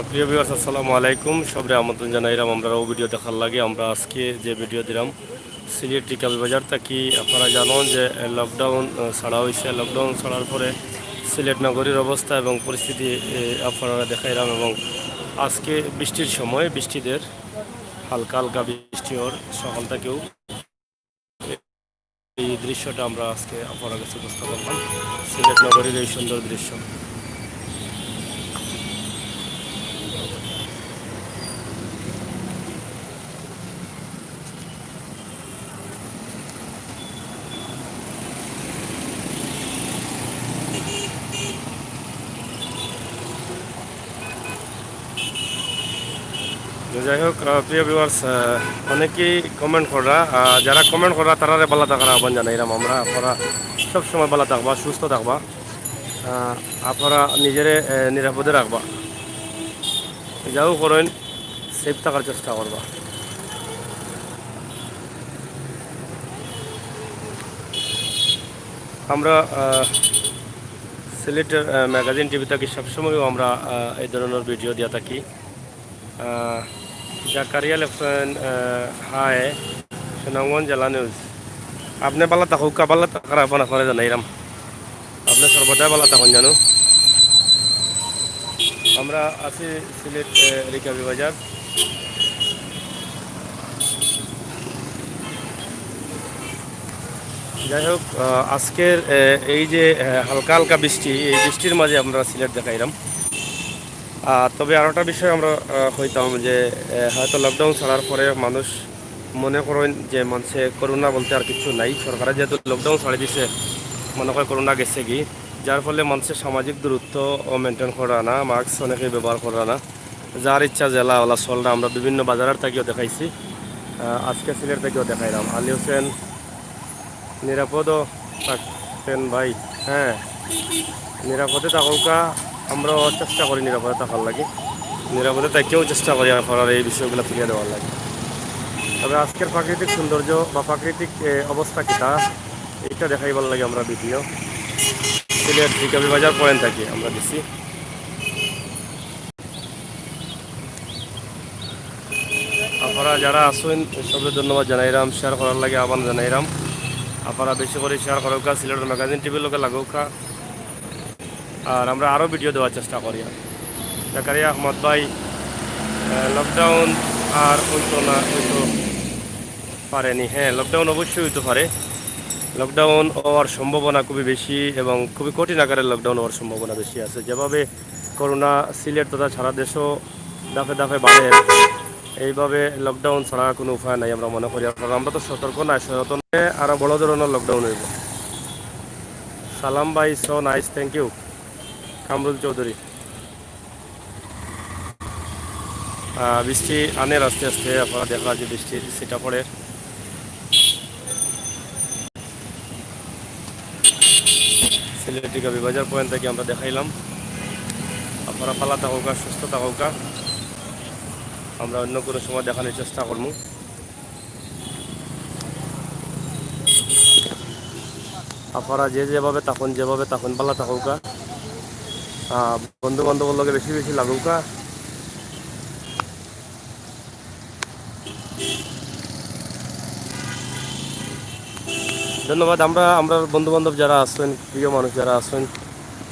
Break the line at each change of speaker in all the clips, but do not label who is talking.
প্রিয় ভিউয়ার্স আসসালামু আলাইকুম সবরে আমন্ত্রণ জানাইলাম আমরা ভিডিও দেখার লাগে আমরা আজকে যে ভিডিও দিলাম সিলেট টিকাবি বাজার থাকি আপনারা জানেন যে লকডাউন ছাড়া হয়েছে লকডাউন ছাড়ার পরে সিলেট নগরীর অবস্থা এবং পরিস্থিতি আপনারা দেখাইলাম এবং আজকে বৃষ্টির সময় বৃষ্টিদের হালকা হালকা বৃষ্টি হওয়ার সকাল থেকেও এই দৃশ্যটা আমরা আজকে আপনার কাছে উপস্থাপন করলাম সিলেট নগরীর এই সুন্দর দৃশ্য। যাই হোক প্রিয় ভিউয়ার্স অনেকেই কমেন্ট করা যারা কমেন্ট করা তারা ভালো থাকার আহ্বান জানাইলাম আমরা আপনারা সবসময় ভালো থাকবা সুস্থ থাকবা আপনারা নিজের নিরাপদে রাখবা যাও করেন সেফ থাকার চেষ্টা করবা। আমরা সিলেটের ম্যাগাজিন টিভি থাকি সবসময়ও আমরা এই ধরনের ভিডিও দিয়ে থাকি। জাকারিয়া লেফেন হাই সুনামগঞ্জ জেলা নিউজ আপনি ভালো থাকুক ভালো থাকার আহ্বান আপনারা জানাইলাম আপনি সর্বদাই ভালো থাকুন জানো। আমরা আছি সিলেট রিকাবি বাজার। যাই হোক আজকের এই যে হালকা হালকা বৃষ্টি এই বৃষ্টির মাঝে আমরা সিলেট দেখাইলাম। তবে আর একটা বিষয় আমরা হইতাম যে হয়তো লকডাউন ছাড়ার পরে মানুষ মনে করেন যে মানুষে করোনা বলতে আর কিছু নাই সরকারে যেহেতু লকডাউন ছাড়ি দিছে মনে হয় করোনা গেছে কি যার ফলে মানুষের সামাজিক দূরত্ব মেনটেন করা না মাস্ক অনেকে ব্যবহার করা না যার ইচ্ছা জেলা ওলা চলরা আমরা বিভিন্ন বাজারের থেকেও দেখাইছি আজকে সিলেট থেকেও দেখাইলাম। আলী হোসেন নিরাপদও থাকতেন ভাই হ্যাঁ নিরাপদে থাকুকা আমরাও চেষ্টা করি নিরাপদে থাকার লাগে নিরাপদে তাকেও চেষ্টা করি আপনার এই বিষয়গুলো তুলে দেওয়ার লাগে। তবে আজকের প্রাকৃতিক সৌন্দর্য বা প্রাকৃতিক অবস্থা কিটা এইটা দেখাইবার লাগে আমরা ভিডিও সিলেট রিকাবি বাজার পয়েন্ট থাকি আমরা দিছি। আপনারা যারা আসুন সবকে ধন্যবাদ জানাইলাম শেয়ার করার লাগে আহ্বান জানাইলাম আপনারা বেশি করে শেয়ার করুকা সিলেটের ম্যাগাজিন টিভির লোকে লাগুকা আর আমরা আরও ভিডিও দেওয়ার চেষ্টা করি। জাকারিয়া আহমদ ভাই লকডাউন আর হইতো না হইতো পারেনি হ্যাঁ লকডাউন অবশ্যই হইতে পারে লকডাউন হওয়ার সম্ভাবনা খুবই বেশি এবং খুবই কঠিন আকারে লকডাউন হওয়ার সম্ভাবনা বেশি আছে যেভাবে করোনা সিলেট তথা সারা দেশও দাফে দাফে বাড়ে এইভাবে লকডাউন ছাড়া কোনো উপায় নাই আমরা মনে করি কারণ আমরা তো সতর্ক নাই সচেতনে আরও বড় ধরনের লকডাউন হইব। সালাম ভাই so nice thank you Kamrul Chowdhury. বৃষ্টি আনের আস্তে আস্তে আপনারা দেখা যে বৃষ্টি সেটা পড়ে সিলেট টিকাবি বাজার পয়েন্ট থেকে আমরা দেখাইলাম আপনারা পালা থাকুকা সুস্থ থাকুকা আমরা অন্য কোনো সময় দেখানোর চেষ্টা করবো। আপনারা যেভাবে তখন পালা থাকুকা বন্ধু বান্ধবের লগে বেশি বেশি লাগুকা ধন্যবাদ। আমরা বন্ধু বান্ধব যারা আছেন প্রিয় মানুষ যারা আছেন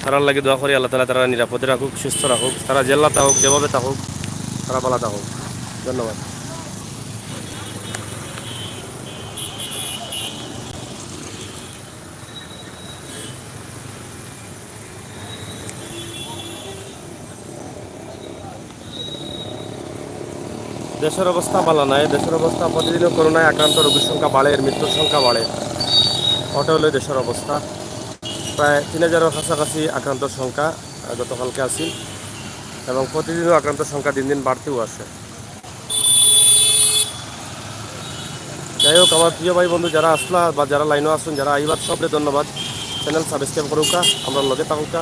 তারার লাগে দোয়া করি আল্লাহ তালা তারা নিরাপদে রাখুক সুস্থ রাখুক তারা জেলা থাকুক যেভাবে থাকুক তারা পালা থাকুক ধন্যবাদ। দেশের অবস্থা ভালো নয় দেশের অবস্থা প্রতিদিনও করোনায় আক্রান্ত রোগীর সংখ্যা বাড়ে এর মৃত্যুর সংখ্যা বাড়ে ওটা হলো দেশের অবস্থা। প্রায় 3000-এর কাছাকাছি আক্রান্তর সংখ্যা গতকালকে আছে এবং প্রতিদিনও আক্রান্তের সংখ্যা দিন দিন বাড়তেও আছে। যাই হোক আমার প্রিয় ভাই বন্ধু যারা আসলা বা যারা লাইনও আসুন যারা আইবার সবরে ধন্যবাদ চ্যানেল সাবস্ক্রাইব করুকা আমরা লগে থাকুকা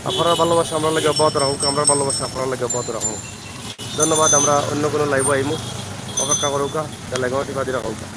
আপনার ভালোবাসা আমরা লাগে অব্যাহত রাখুক আমরা ভালোবাসা আপনার লাগে অব্যাহত রাখুক ধন্যবাদ। আমরা অন্য কোনো লাইভ আইমু অপেক্ষা করুকা লাইভ টিপা দিয়ে রাখুকা।